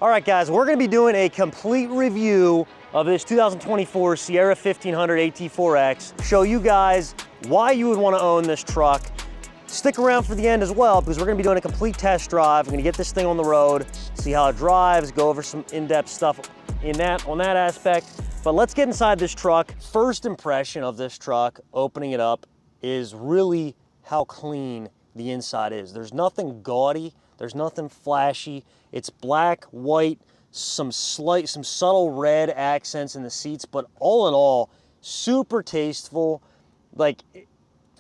All right, guys, we're gonna be doing a complete review of this 2024 Sierra 1500 AT4X. Show you guys why you would wanna own this truck. Stick around for the end as well, because we're gonna be doing a complete test drive. We're gonna get this thing on the road, see how it drives, go over some in-depth stuff on that aspect. But let's get inside this truck. First impression of this truck, opening it up, is really how clean the inside is. There's nothing gaudy, there's nothing flashy. It's black, white, some subtle red accents in the seats, but all in all, super tasteful. Like,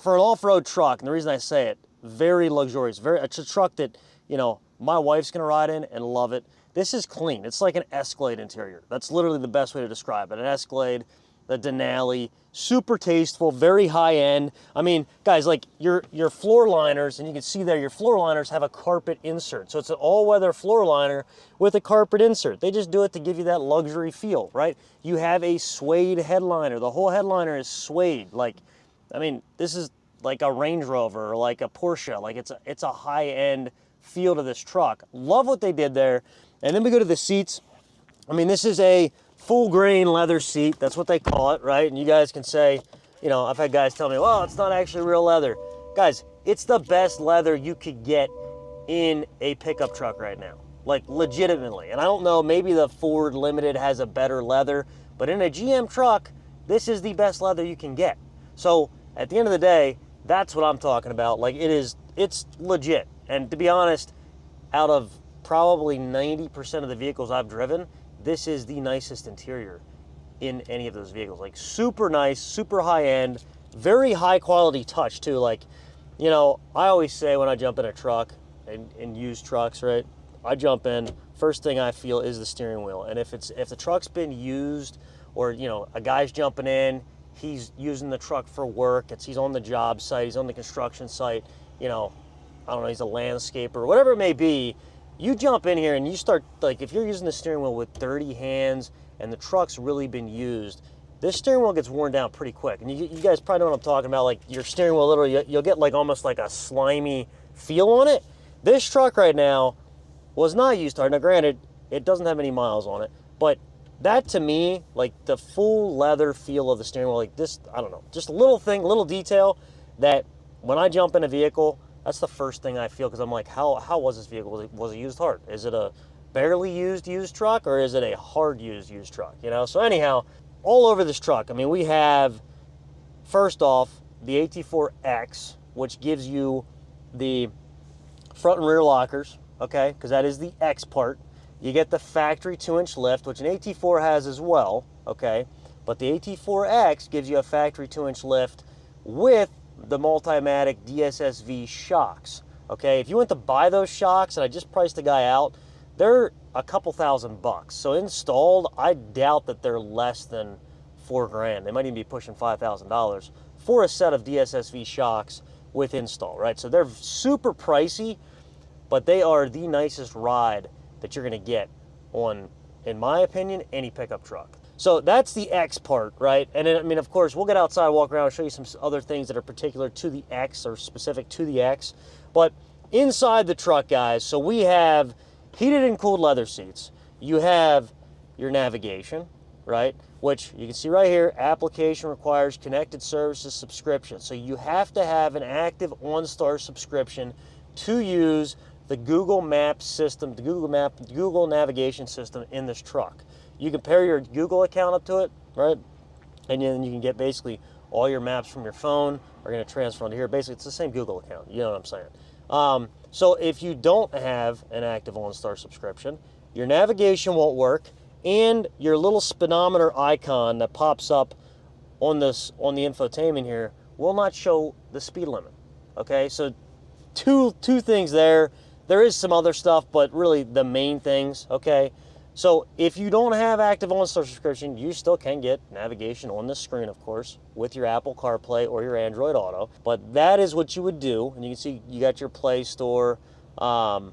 for an off-road truck, and the reason I say it, very luxurious. It's a truck that, you know, my wife's gonna ride in and love it. This is clean. It's like an Escalade interior. That's literally the best way to describe it. An Escalade, the Denali, super tasteful, very high end. I mean, guys, like your floor liners, and you can see there, your floor liners have a carpet insert. So it's an all-weather floor liner with a carpet insert. They just do it to give you that luxury feel, right? You have a suede headliner. The whole headliner is suede. Like, I mean, this is like a Range Rover or like a Porsche. Like, it's a high-end feel to this truck. Love what they did there. And then we go to the seats. I mean, this is a full grain leather seat. That's what they call it, right? And you guys can say, you know, I've had guys tell me, well, it's not actually real leather. Guys, it's the best leather you could get in a pickup truck right now. Like, legitimately. And I don't know, maybe the Ford Limited has a better leather, but in a GM truck, this is the best leather you can get. So at the end of the day, that's what I'm talking about. Like, it's legit. And to be honest, out of probably 90% of the vehicles I've driven, this is the nicest interior in any of those vehicles. Like, super nice, super high end, very high quality touch too. Like, you know, I always say when I jump in a truck, and used trucks, right? I jump in, first thing I feel is the steering wheel. And if the truck's been used, or, you know, a guy's jumping in, he's using the truck for work, he's on the job site, he's on the construction site, you know, I don't know, he's a landscaper, whatever it may be, you jump in here and you start, like, if you're using the steering wheel with dirty hands and the truck's really been used, this steering wheel gets worn down pretty quick. And you guys probably know what I'm talking about. Like, your steering wheel, literally, you'll get like almost like a slimy feel on it. This truck right now was not used hard. Now, granted, it doesn't have any miles on it, but that to me, like the full leather feel of the steering wheel, like this, I don't know, just a little thing, little detail that when I jump in a vehicle, that's the first thing I feel, because I'm like, how was this vehicle? Was it used hard? Is it a barely used truck, or is it a hard used truck? You know. So anyhow, all over this truck, I mean, we have, first off, the AT4X, which gives you the front and rear lockers, okay, because that is the X part. You get the factory 2-inch lift, which an AT4 has as well, okay, but the AT4X gives you a factory 2-inch lift with the Multimatic DSSV shocks, okay? If you went to buy those shocks, and I just priced the guy out, they're a couple $1,000. So installed, I doubt that they're less than $4 grand. They might even be pushing $5,000 for a set of DSSV shocks with install, right? So they're super pricey, but they are the nicest ride that you're gonna get on, in my opinion, any pickup truck. So that's the X part, right? And then, I mean, of course, we'll get outside, walk around, and show you some other things that are particular to the X or specific to the X. But inside the truck, guys, so we have heated and cooled leather seats. You have your navigation, right? Which you can see right here, application requires connected services subscription. So you have to have an active OnStar subscription to use the Google Maps system, the Google navigation system in this truck. You can pair your Google account up to it, right? And then you can get basically all your maps from your phone are going to transfer onto here. Basically, it's the same Google account. You know what I'm saying? So if you don't have an active OnStar subscription, your navigation won't work, and your little speedometer icon that pops up on the infotainment here will not show the speed limit. Okay, so two things there. There is some other stuff, but really the main things. Okay. So if you don't have active OnStar subscription, you still can get navigation on the screen, of course, with your Apple CarPlay or your Android Auto. But that is what you would do. And you can see you got your Play Store. You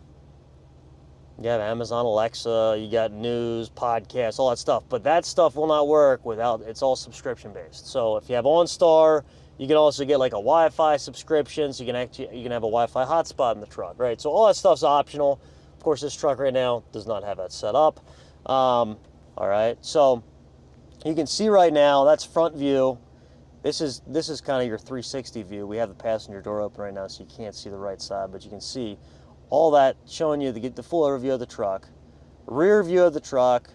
have Amazon Alexa. You got news, podcasts, all that stuff. But that stuff will not work without, it's all subscription based. So if you have OnStar, you can also get like a Wi-Fi subscription. So you can have a Wi-Fi hotspot in the truck, right? So all that stuff's optional. course, this truck right now does not have that set up. All right, so you can see right now, that's front view. This is kind of your 360 view. We have the passenger door open right now, so you can't see the right side, but you can see all that showing you to get the full overview of the truck. Rear view of the truck.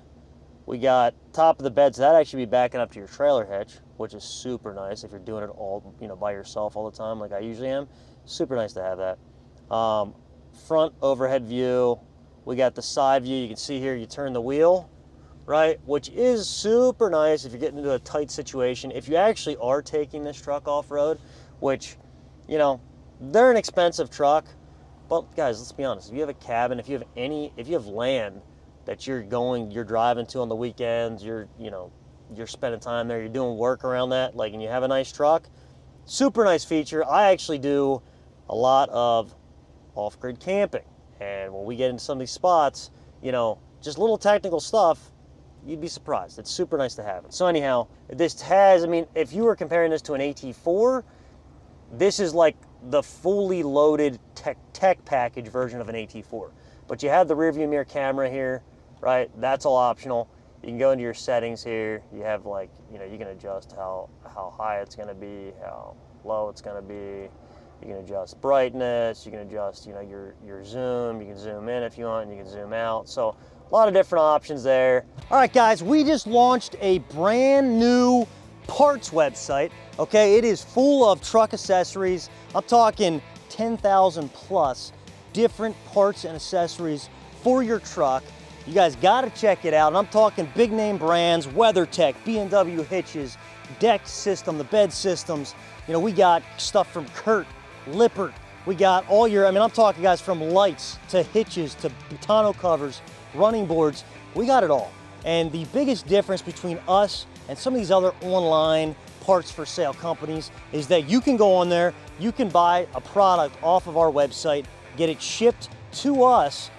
We got top of the bed, so that actually be backing up to your trailer hitch, which is super nice if you're doing it all, you know, by yourself all the time, like I usually am. Super nice to have that. Front overhead view. We got the side view. You can see here, you turn the wheel, right? Which is super nice if you're getting into a tight situation. If you actually are taking this truck off-road, which, you know, they're an expensive truck, but guys, let's be honest. If you have a cabin, if you have land that you're driving to on the weekends, you're spending time there, you're doing work around that, like, and you have a nice truck, super nice feature. I actually do a lot of off-grid camping, and when we get into some of these spots, you know, just little technical stuff, you'd be surprised. It's super nice to have it. So anyhow, this has, I mean, if you were comparing this to an AT4, this is like the fully loaded tech package version of an AT4. But you have the rear view mirror camera here, right? That's all optional. You can go into your settings here. You have, like, you know, you can adjust how high it's gonna be, how low it's gonna be. You can adjust brightness. You can adjust, you know, your zoom. You can zoom in if you want, and you can zoom out. So a lot of different options there. All right, guys, we just launched a brand new parts website, okay? It is full of truck accessories. I'm talking 10,000 plus different parts and accessories for your truck. You guys gotta check it out. And I'm talking big name brands, WeatherTech, B&W hitches, deck system, the bed systems. You know, we got stuff from Kurt, Lippert. We got all your, I mean, I'm talking, guys, from lights to hitches to tonneau covers, running boards. We got it all. And the biggest difference between us and some of these other online parts for sale companies is that you can go on there, you can buy a product off of our website, get it shipped to us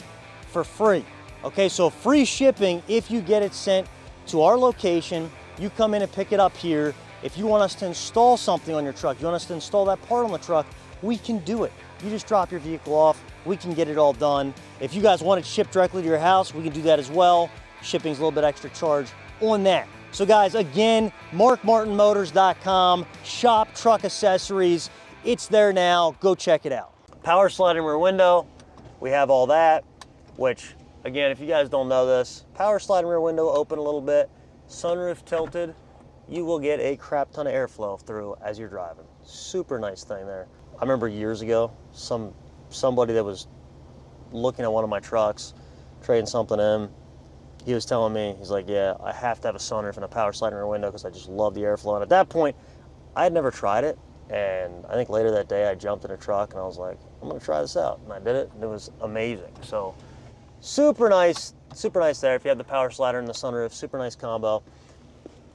for free. Okay, so free shipping if you get it sent to our location. You come in and pick it up here. If you want us to install something on your truck, you want us to install that part on the truck, we can do it. You just drop your vehicle off, we can get it all done. If you guys want it shipped directly to your house, we can do that as well. Shipping's a little bit extra charge on that. So guys, again, markmartinmotors.com, shop truck accessories. It's there now, go check it out. Power sliding rear window, we have all that, which, again, if you guys don't know this, power sliding rear window open a little bit, sunroof tilted, you will get a crap ton of airflow through as you're driving. Super nice thing there. I remember years ago, somebody that was looking at one of my trucks, trading something in, he was telling me, he's like, yeah, I have to have a sunroof and a power sliding rear window because I just love the airflow. And at that point, I had never tried it. And I think later that day I jumped in a truck and I was like, I'm gonna try this out. And I did it and it was amazing. So super nice there. If you have the power slider and the sunroof, super nice combo.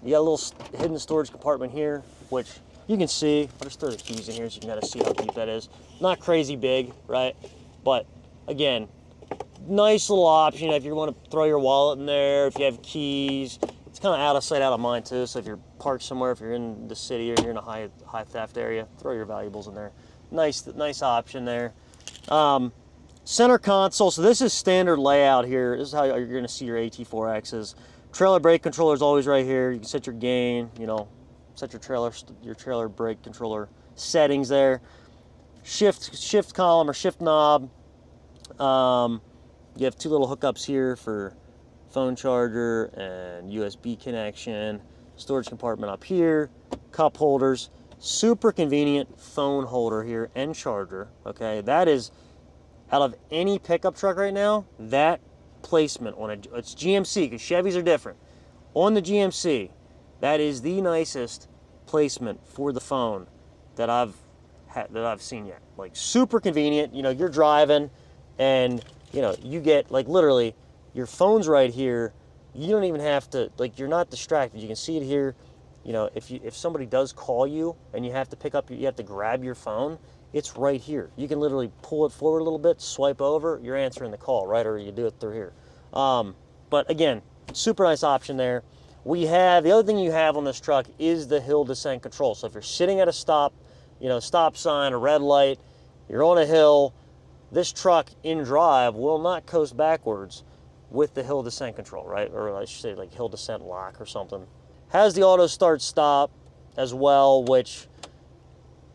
You got a little hidden storage compartment here, which you can see. I'll just throw the keys in here so you can kind of see how deep that is. Not crazy big, right? But again, nice little option if you want to throw your wallet in there, if you have keys. It's kind of out of sight, out of mind too. So if you're parked somewhere, if you're in the city or you're in a high theft area, throw your valuables in there. Nice option there. Center console. So this is standard layout here. This is how you're going to see your AT4Xs. Trailer brake controller is always right here. You can set your gain, you know, set your trailer brake controller settings there. Shift column or shift knob. You have two little hookups here for phone charger and USB connection. Storage compartment up here. Cup holders. Super convenient phone holder here and charger. Okay, that is, out of any pickup truck right now, that placement on it's GMC, because Chevys are different. On the GMC, that is the nicest placement for the phone that I've seen yet. Like, super convenient. You know, you're driving and, you know, you get, like, literally your phone's right here. You don't even have to, like, you're not distracted. You can see it here. You know, if somebody does call you and you have to pick up, you have to grab your phone, it's right here. You can literally pull it forward a little bit, swipe over, you're answering the call, right? Or you do it through here. But again, super nice option there. The other thing you have on this truck is the hill descent control. So if you're sitting at a stop sign, a red light, you're on a hill, this truck in drive will not coast backwards with the hill descent control, right? Or I should say like hill descent lock or something. Has the auto start stop as well, which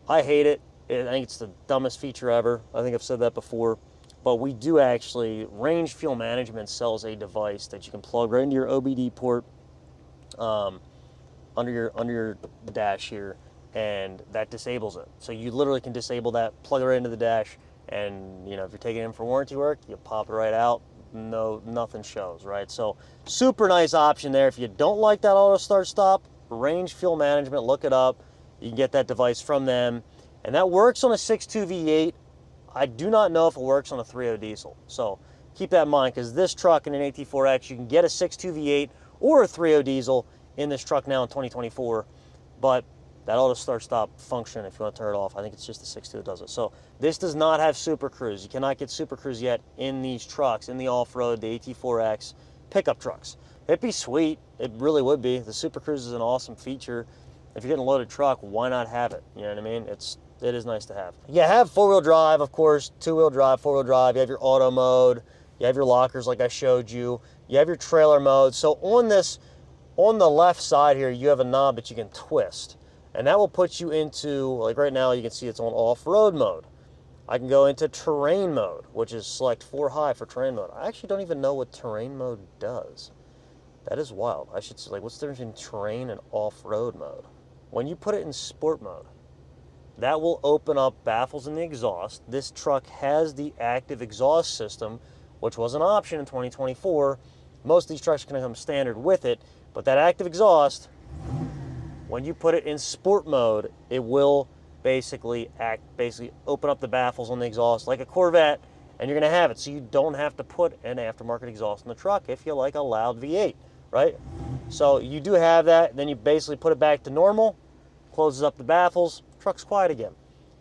I hate it. I think it's the dumbest feature ever. I think I've said that before. But we do actually, Range Fuel Management sells a device that you can plug right into your OBD port under your dash here, and that disables it. So you literally can disable that, plug it right into the dash, and you know, if you're taking it in for warranty work, you pop it right out. Nothing shows, right? So super nice option there. If you don't like that auto start stop, Range Fuel Management, look it up. You can get that device from them, and that works on a 6.2 V8. I do not know if it works on a 3.0 diesel. So keep that in mind, because this truck in an AT4X, you can get a 6.2 V8 or a 3.0 diesel in this truck now in 2024, but that auto start stop function, if you want to turn it off, I think it's just the 6.2 that does it. So this does not have Super Cruise. You cannot get Super Cruise yet in these trucks, in the off-road, the AT4X pickup trucks. It'd be sweet. It really would be. The Super Cruise is an awesome feature. If you're getting a loaded truck, why not have it? You know what I mean? It is nice to have. You have four-wheel drive, of course, two-wheel drive, four-wheel drive. You have your auto mode. You have your lockers like I showed you. You have your trailer mode. So on the left side here, you have a knob that you can twist. And that will put you into, like right now, you can see it's on off-road mode. I can go into terrain mode, which is select 4 high for terrain mode. I actually don't even know what terrain mode does. That is wild. I should say, like, what's the difference between terrain and off-road mode? When you put it in sport mode, that will open up baffles in the exhaust. This truck has the active exhaust system, which was an option in 2024. Most of these trucks are going to come standard with it, but that active exhaust, when you put it in sport mode, it will basically open up the baffles on the exhaust like a Corvette, and you're going to have it. So you don't have to put an aftermarket exhaust in the truck if you like a loud V8, right? So you do have that. Then you basically put it back to normal, closes up the baffles, truck's quiet again.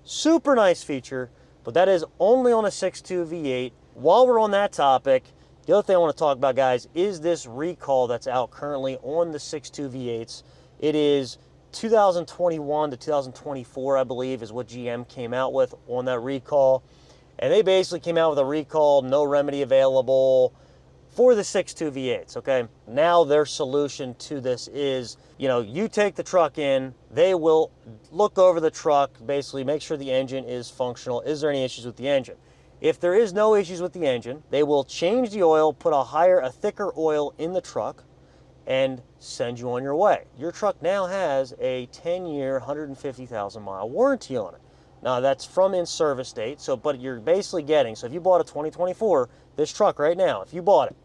Super nice feature, but that is only on a 6.2 V8. While we're on that topic, the other thing I want to talk about, guys, is this recall that's out currently on the 6.2 V8s. It is 2021 to 2024, I believe, is what GM came out with on that recall. And they basically came out with a recall, no remedy available for the 6.2 V8s, okay? Now their solution to this is, you know, you take the truck in, they will look over the truck, basically make sure the engine is functional. Is there any issues with the engine? If there is no issues with the engine, they will change the oil, put a thicker oil in the truck, and send you on your way. Your truck now has a 10-year, 150,000 mile warranty on it. Now that's from in-service date, but you're basically getting, so if you bought a 2024, this truck right now, if you bought it,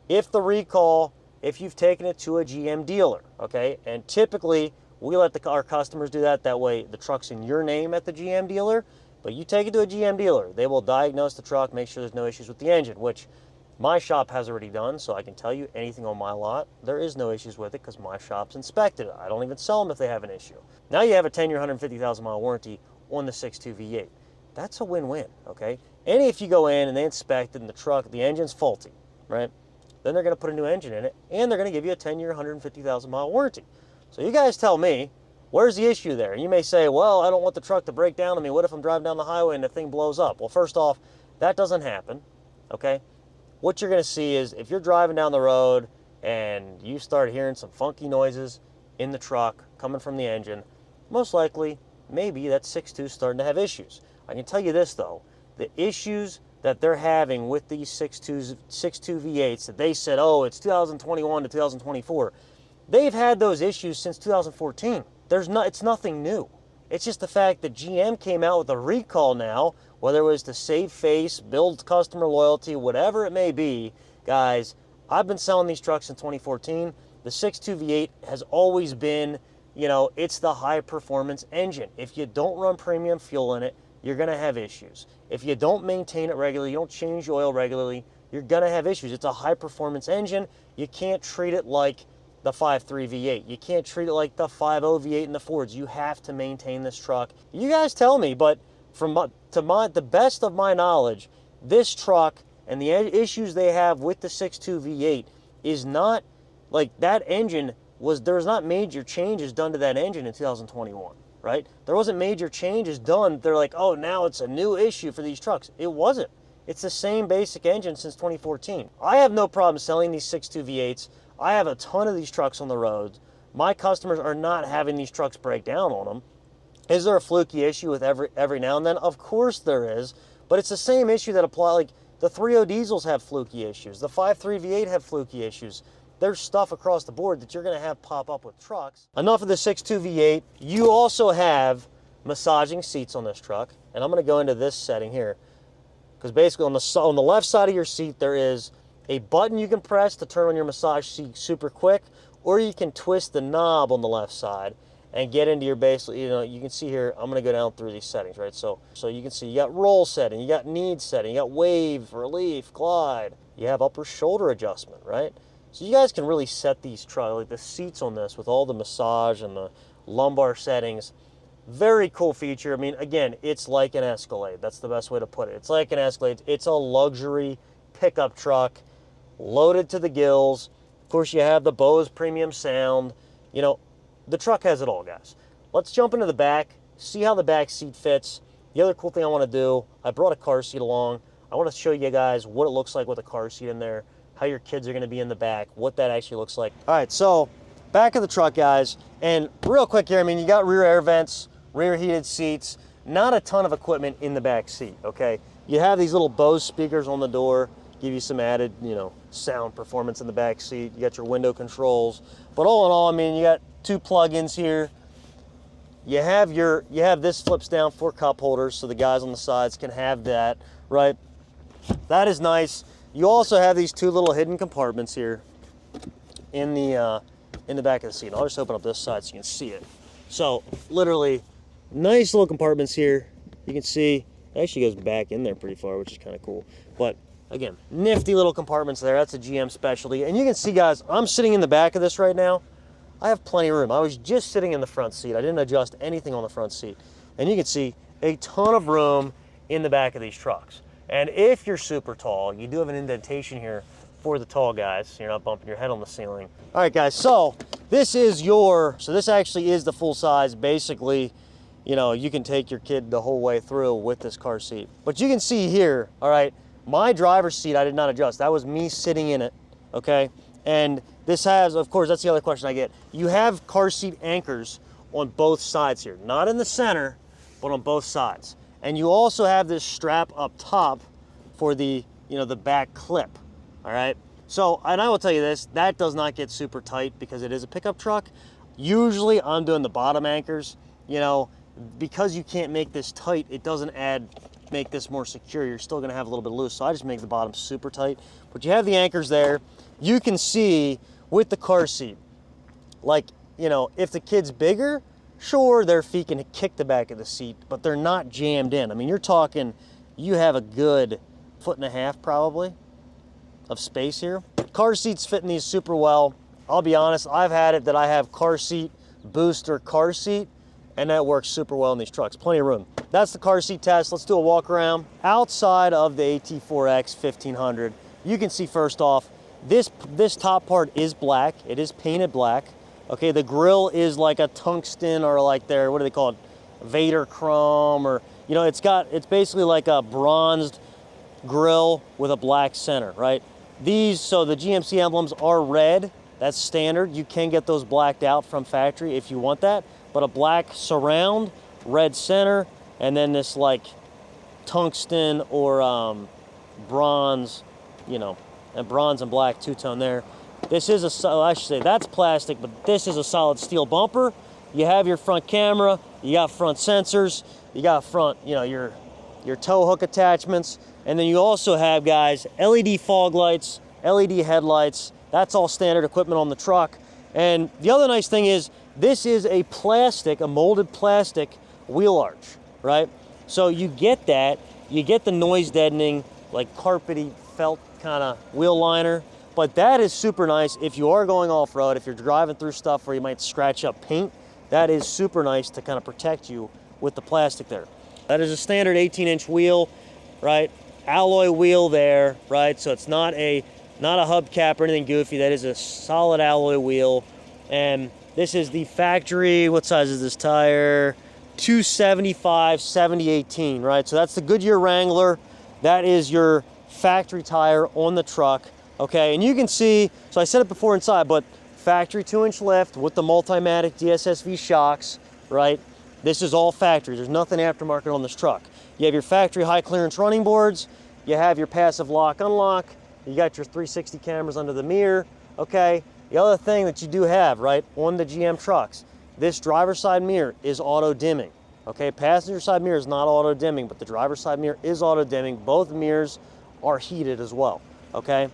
if you've taken it to a GM dealer, okay, and typically we let our customers do that way the truck's in your name at the GM dealer, but you take it to a GM dealer, they will diagnose the truck, make sure there's no issues with the engine, which my shop has already done, so I can tell you anything on my lot, there is no issues with it because my shop's inspected it. I don't even sell them if they have an issue. Now you have a 10-year, 150,000 mile warranty on the 6.2 V8. That's a win-win, okay? And if you go in and they inspect it and the engine's faulty, right? Then they're going to put a new engine in it, and they're going to give you a 10-year, 150,000 mile warranty. So you guys tell me, where's the issue there? You may say, well, I don't want the truck to break down on me. What if I'm driving down the highway and the thing blows up? Well, first off, that doesn't happen, okay? What you're going to see is if you're driving down the road and you start hearing some funky noises in the truck coming from the engine, most likely, maybe that 6.2 is starting to have issues. I can tell you this, though. The issues that they're having with these 6.2 V8s that they said, oh, it's 2021 to 2024, they've had those issues since 2014. It's nothing new. It's just the fact that GM came out with a recall now, whether it was to save face, build customer loyalty, whatever it may be. Guys, I've been selling these trucks in 2014. The 6.2 V8 has always been, you know, it's the high performance engine. If you don't run premium fuel in it, you're going to have issues. If you don't maintain it regularly, you don't change oil regularly, you're going to have issues. It's a high performance engine. You can't treat it like the 5.3 V8. You can't treat it like the 5.0 V8 in the Fords. You have to maintain this truck. You guys tell me, but the best of my knowledge, this truck and the issues they have with the 6.2 V8 is not like that engine was, there's not major changes done to that engine in 2021. right? There wasn't major changes done. They're like, oh, now it's a new issue for these trucks. It wasn't. It's the same basic engine since 2014. I have no problem selling these 6.2 V8s. I have a ton of these trucks on the road. My customers are not having these trucks break down on them. Is there a fluky issue with every now and then? Of course there is, but it's the same issue that apply. Like the 3.0 diesels have fluky issues. The 5.3 V8 have fluky issues. There's stuff across the board that you're gonna have pop up with trucks. Enough of the 6.2 V8. You also have massaging seats on this truck, and I'm gonna go into this setting here. Because basically on the left side of your seat, there is a button you can press to turn on your massage seat super quick, or you can twist the knob on the left side and get into your base. You know, you can see here, I'm gonna go down through these settings, right? So you can see you got roll setting, you got need setting, you got wave, relief, glide, you have upper shoulder adjustment, right? So you guys can really set these trucks, like the seats on this with all the massage and the lumbar settings. Very cool feature. I mean, again, it's like an Escalade. That's the best way to put it. It's like an Escalade. It's a luxury pickup truck, loaded to the gills. Of course, you have the Bose premium sound. You know, the truck has it all, guys. Let's jump into the back, see how the back seat fits. The other cool thing I want to do, I brought a car seat along. I want to show you guys what it looks like with a car seat in there, how your kids are going to be in the back, what that actually looks like. All right, so back of the truck, guys. And real quick here, I mean, you got rear air vents, rear heated seats, not a ton of equipment in the back seat, okay? You have these little Bose speakers on the door, give you some added, you know, sound performance in the back seat. You got your window controls. But all in all, I mean, you got 2 plug-ins here. You have this flips down for cup holders, so the guys on the sides can have that, right? That is nice. You also have these 2 little hidden compartments here in the back of the seat. I'll just open up this side so you can see it. So literally, nice little compartments here. You can see it actually goes back in there pretty far, which is kind of cool. But again, nifty little compartments there. That's a GM specialty. And you can see, guys, I'm sitting in the back of this right now. I have plenty of room. I was just sitting in the front seat. I didn't adjust anything on the front seat. And you can see a ton of room in the back of these trucks. And if you're super tall, you do have an indentation here for the tall guys, so you're not bumping your head on the ceiling. All right, guys, so this actually is the full size. Basically, you know, you can take your kid the whole way through with this car seat. But you can see here, all right, my driver's seat, I did not adjust. That was me sitting in it, okay? And this has, of course, that's the other question I get. You have car seat anchors on both sides here. Not in the center, but on both sides. And you also have this strap up top for the, you know, the back clip, all right? So, and I will tell you this, that does not get super tight because it is a pickup truck. Usually I'm doing the bottom anchors, you know, because you can't make this tight, it doesn't make this more secure. You're still gonna have a little bit loose, so I just make the bottom super tight. But you have the anchors there. You can see with the car seat, like, you know, if the kid's bigger, sure, their feet can kick the back of the seat, but they're not jammed in. I mean, you're talking, you have a good 1.5 feet probably of space here. Car seats fit in these super well. I'll be honest, I've had it that I have car seat, booster car seat, and that works super well in these trucks. Plenty of room. That's the car seat test. Let's do a walk around. Outside of the AT4X 1500, you can see first off, this top part is black. It is painted black. Okay, the grill is like a tungsten or like their, what do they call it? Vader chrome, or, you know, it's basically like a bronzed grill with a black center, right? So the GMC emblems are red. That's standard. You can get those blacked out from factory if you want that. But a black surround, red center, and then this like tungsten or bronze, you know, and bronze and black two-tone there. This is I should say that's plastic, but this is a solid steel bumper. You have your front camera, you got front sensors, you got front, you know, your tow hook attachments, and then you also have, guys, LED fog lights, LED headlights. That's all standard equipment on the truck. And the other nice thing is this is a molded plastic wheel arch, right? So you get that, you get the noise deadening, like carpety felt kind of wheel liner. But that is super nice if you are going off-road, if you're driving through stuff where you might scratch up paint. That is super nice to kind of protect you with the plastic there. That is a standard 18-inch wheel, right? Alloy wheel there, right? So it's not a hubcap or anything goofy. That is a solid alloy wheel. And this is the factory, what size is this tire? 275 7018, right? So that's the Goodyear Wrangler. That is your factory tire on the truck, okay? And you can see, so I said it before inside, but factory 2-inch lift with the Multimatic DSSV shocks, right? This is all factory. There's nothing aftermarket on this truck. You have your factory high clearance running boards. You have your passive lock unlock. You got your 360 cameras under the mirror, okay? The other thing that you do have, right, on the GM trucks, this driver's side mirror is auto dimming, okay? Passenger side mirror is not auto dimming, but the driver's side mirror is auto dimming. Both mirrors are heated as well, okay?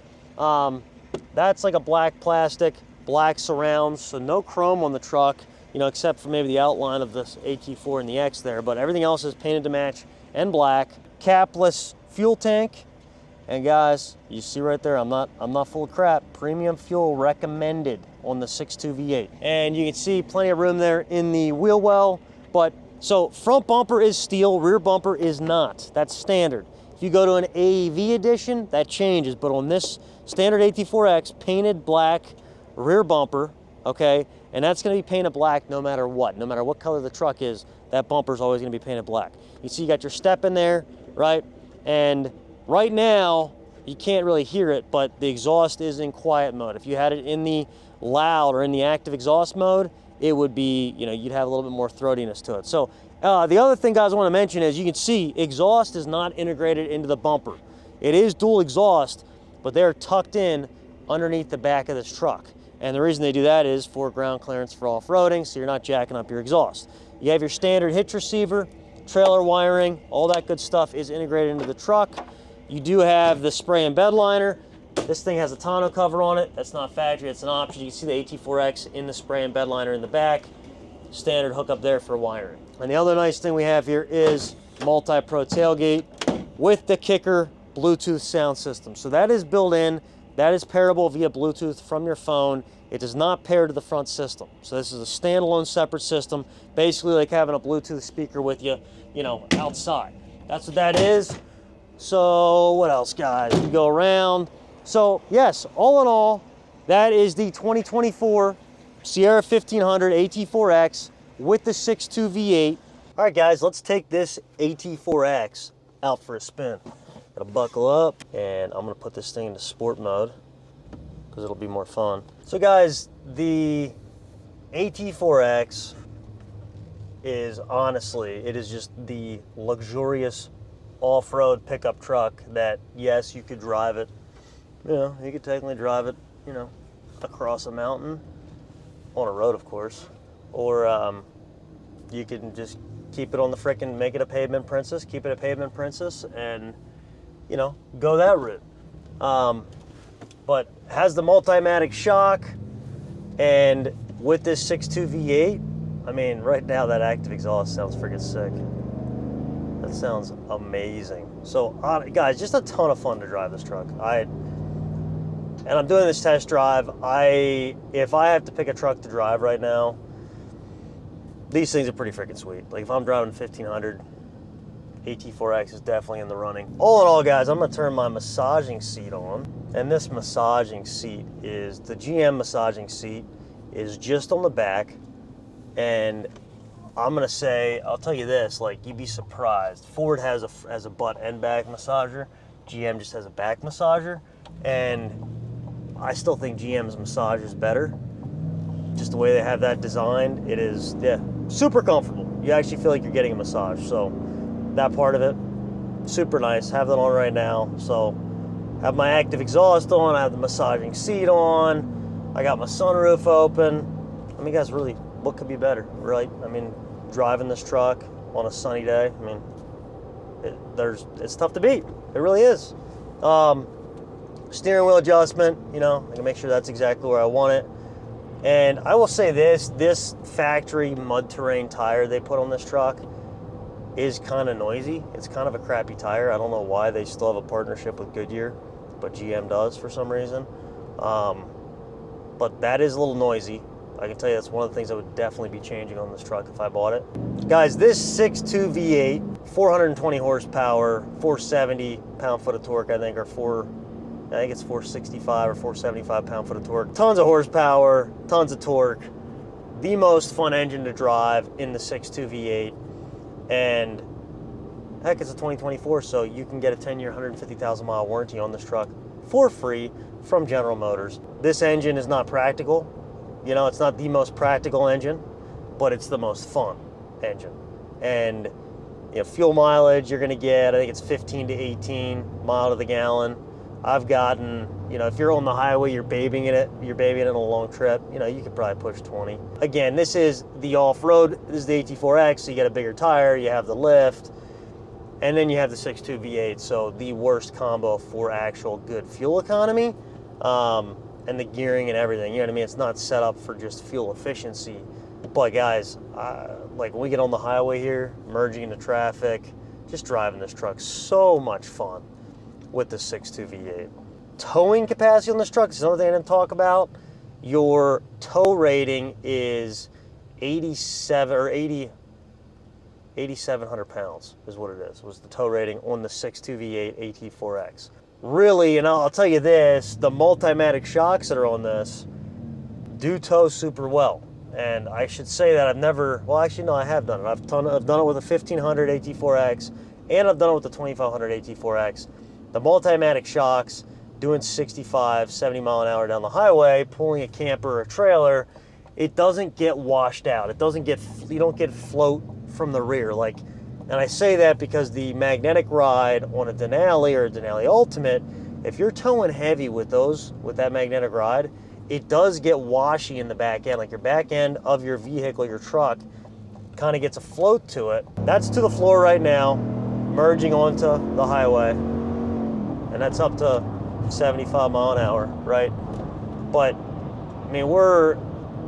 That's like a black plastic, black surrounds, so no chrome on the truck, you know, except for maybe the outline of this AT4 and the X there, but everything else is painted to match and black. Capless fuel tank, and guys, you see right there, I'm not full of crap. Premium fuel recommended on the 6.2 V8, and you can see plenty of room there in the wheel well. But so front bumper is steel, rear bumper is not. That's standard. If you go to an AEV edition, that changes, but on this standard AT4X, painted black rear bumper, okay, and that's going to be painted black no matter what color the truck is. That bumper is always going to be painted black. You see you got your step in there, right? And right now you can't really hear it, but the exhaust is in quiet mode. If you had it in the loud or in the active exhaust mode, it would be, you know, you'd have a little bit more throatiness to it. So the other thing, guys, I want to mention is you can see exhaust is not integrated into the bumper. It is dual exhaust, but they're tucked in underneath the back of this truck. And the reason they do that is for ground clearance for off-roading, so you're not jacking up your exhaust. You have your standard hitch receiver, trailer wiring, all that good stuff is integrated into the truck. You do have the spray and bed liner. This thing has a tonneau cover on it. That's not factory, it's an option. You can see the AT4X in the spray and bed liner in the back. Standard hookup there for wiring. And the other nice thing we have here is multi-pro tailgate with the kicker Bluetooth sound system. So that is built in. That is pairable via Bluetooth from your phone. It does not pair to the front system. So this is a standalone separate system, basically like having a Bluetooth speaker with you, you know, outside. That's what that is. So what else, guys? We go around. So yes, all in all, that is the 2024 Sierra 1500 AT4X with the 6.2 V8. All right, guys, let's take this AT4X out for a spin. Gotta buckle up, and I'm gonna put this thing into sport mode because it'll be more fun. So guys, the AT4X is honestly, it is just the luxurious off-road pickup truck that, yes, you could drive it. You know, you could technically drive it, you know, across a mountain, on a road, of course, or you can just keep it on the frickin', make it a pavement princess, keep it a pavement princess, and, you know, go that route. But has the Multimatic shock, and with this 6.2 V8, I mean, right now that active exhaust sounds freaking sick. That sounds amazing. So, guys, just a ton of fun to drive this truck. And I'm doing this test drive. If I have to pick a truck to drive right now, these things are pretty freaking sweet. Like if I'm driving 1500, AT4X is definitely in the running. All in all, guys, I'm gonna turn my massaging seat on. And this massaging seat is, the GM massaging seat is just on the back. And I'm gonna say, I'll tell you this, like you'd be surprised. Ford has a butt and back massager. GM just has a back massager. And I still think GM's massage is better. Just the way they have that designed, it is, yeah, super comfortable. You actually feel like you're getting a massage. So that part of it, super nice. Have that on right now. So have my active exhaust on, I have the massaging seat on, I got my sunroof open. I mean, guys, really, what could be better, right? I mean, driving this truck on a sunny day, I mean, it's tough to beat. It really is. Steering wheel adjustment, you know, I can make sure that's exactly where I want it. And I will say this factory mud terrain tire they put on this truck is kind of noisy. It's kind of a crappy tire. I don't know why they still have a partnership with Goodyear, but GM does for some reason. But that is a little noisy. I can tell you that's one of the things I would definitely be changing on this truck if I bought it. Guys, this 6.2 V8, 420 horsepower, 470 pound-foot of torque, I think, or I think it's 465 or 475 pound-foot of torque. Tons of horsepower, tons of torque. The most fun engine to drive in the 6.2 V8. And heck, it's a 2024, so you can get a 10-year, 150,000 mile warranty on this truck for free from General Motors. This engine is not practical. You know, it's not the most practical engine, but it's the most fun engine. And you know, fuel mileage, you're gonna get, I think it's 15 to 18 mile to the gallon. I've gotten, you know, if you're on the highway, you're babying it on a long trip, you know, you could probably push 20. Again, this is the off-road, this is the AT4X, so you get a bigger tire, you have the lift, and then you have the 6.2 V8, so the worst combo for actual good fuel economy, and the gearing and everything, you know what I mean? It's not set up for just fuel efficiency. But guys, like when we get on the highway here, merging into traffic, just driving this truck, so much fun with the 6.2 V8. Towing capacity on this truck is another thing I didn't talk about. Your tow rating is 8,700 pounds is what it is. Was the tow rating on the 6.2 V8 AT4X. Really, and I'll tell you this, the Multimatic shocks that are on this do tow super well. And I should say that I've never, well actually no, I have done it. I've done it with a 1500 AT4X, and I've done it with the 2500 AT4X. The Multimatic shocks, doing 65, 70 mile an hour down the highway, pulling a camper or a trailer, it doesn't get washed out. It doesn't get, you don't get float from the rear. Like, and I say that because the magnetic ride on a Denali or a Denali Ultimate, if you're towing heavy with those, with that magnetic ride, it does get washy in the back end. Like your back end of your vehicle, your truck, kind of gets a float to it. That's to the floor right now, merging onto the highway. And that's up to 75 mile an hour, right? But, I mean,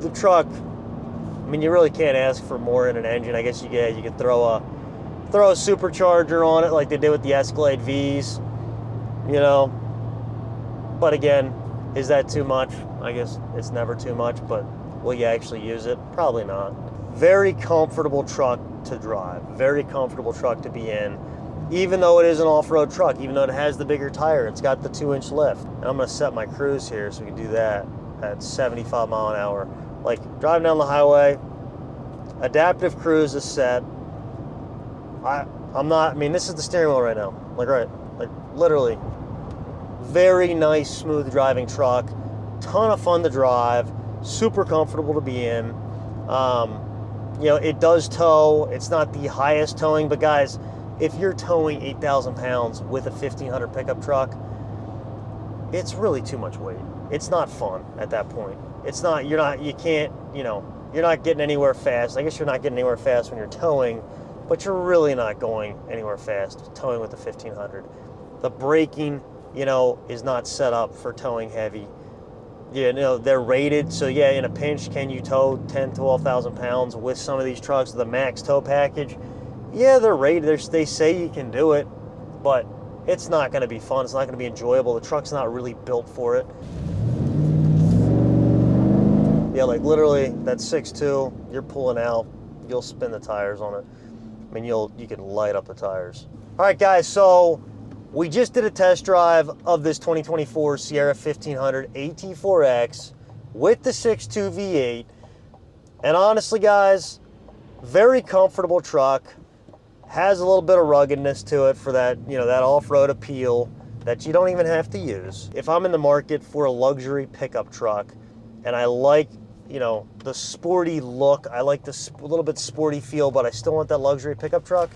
the truck, I mean, you really can't ask for more in an engine. I guess you could throw a supercharger on it like they did with the Escalade Vs, you know. But again, is that too much? I guess it's never too much, but will you actually use it? Probably not. Very comfortable truck to drive, very comfortable truck to be in, even though it is an off-road truck, even though it has the bigger tire, it's got the 2-inch lift. And I'm gonna set my cruise here so we can do that at 75 mile an hour. Like driving down the highway, adaptive cruise is set. I mean, this is the steering wheel right now. Like literally, very nice, smooth driving truck, ton of fun to drive, super comfortable to be in. You know, it does tow. It's not the highest towing, but guys, if you're towing 8,000 pounds with a 1500 pickup truck, it's really too much weight. It's not fun at that point. It's not, you're not getting anywhere fast. I guess you're not getting anywhere fast when you're towing, but you're really not going anywhere fast towing with the 1500. The braking, you know, is not set up for towing heavy. You know, they're rated, so yeah, in a pinch, can you tow 10, 12,000 pounds with some of these trucks, the max tow package? Yeah, they're rated, they say you can do it, but it's not gonna be fun, it's not gonna be enjoyable, the truck's not really built for it. Yeah, like literally, that 6.2, you're pulling out, you'll spin the tires on it. I mean, you can light up the tires. All right, guys, so we just did a test drive of this 2024 Sierra 1500 AT4X with the 6.2 V8. And honestly, guys, very comfortable truck. Has a little bit of ruggedness to it for that, you know, that off-road appeal that you don't even have to use. If I'm in the market for a luxury pickup truck and I like, you know, the sporty look, I like the a little bit sporty feel, but I still want that luxury pickup truck,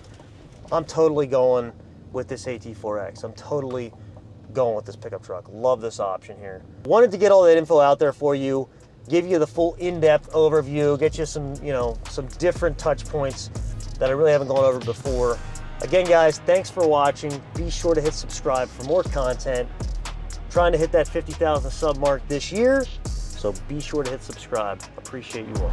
I'm totally going with this AT4X. I'm totally going with this pickup truck. Love this option here. Wanted to get all that info out there for you, give you the full in-depth overview, get you some, you know, some different touch points that I really haven't gone over before. Again, guys, thanks for watching. Be sure to hit subscribe for more content. Trying to hit that 50,000 sub mark this year, so be sure to hit subscribe. Appreciate you all.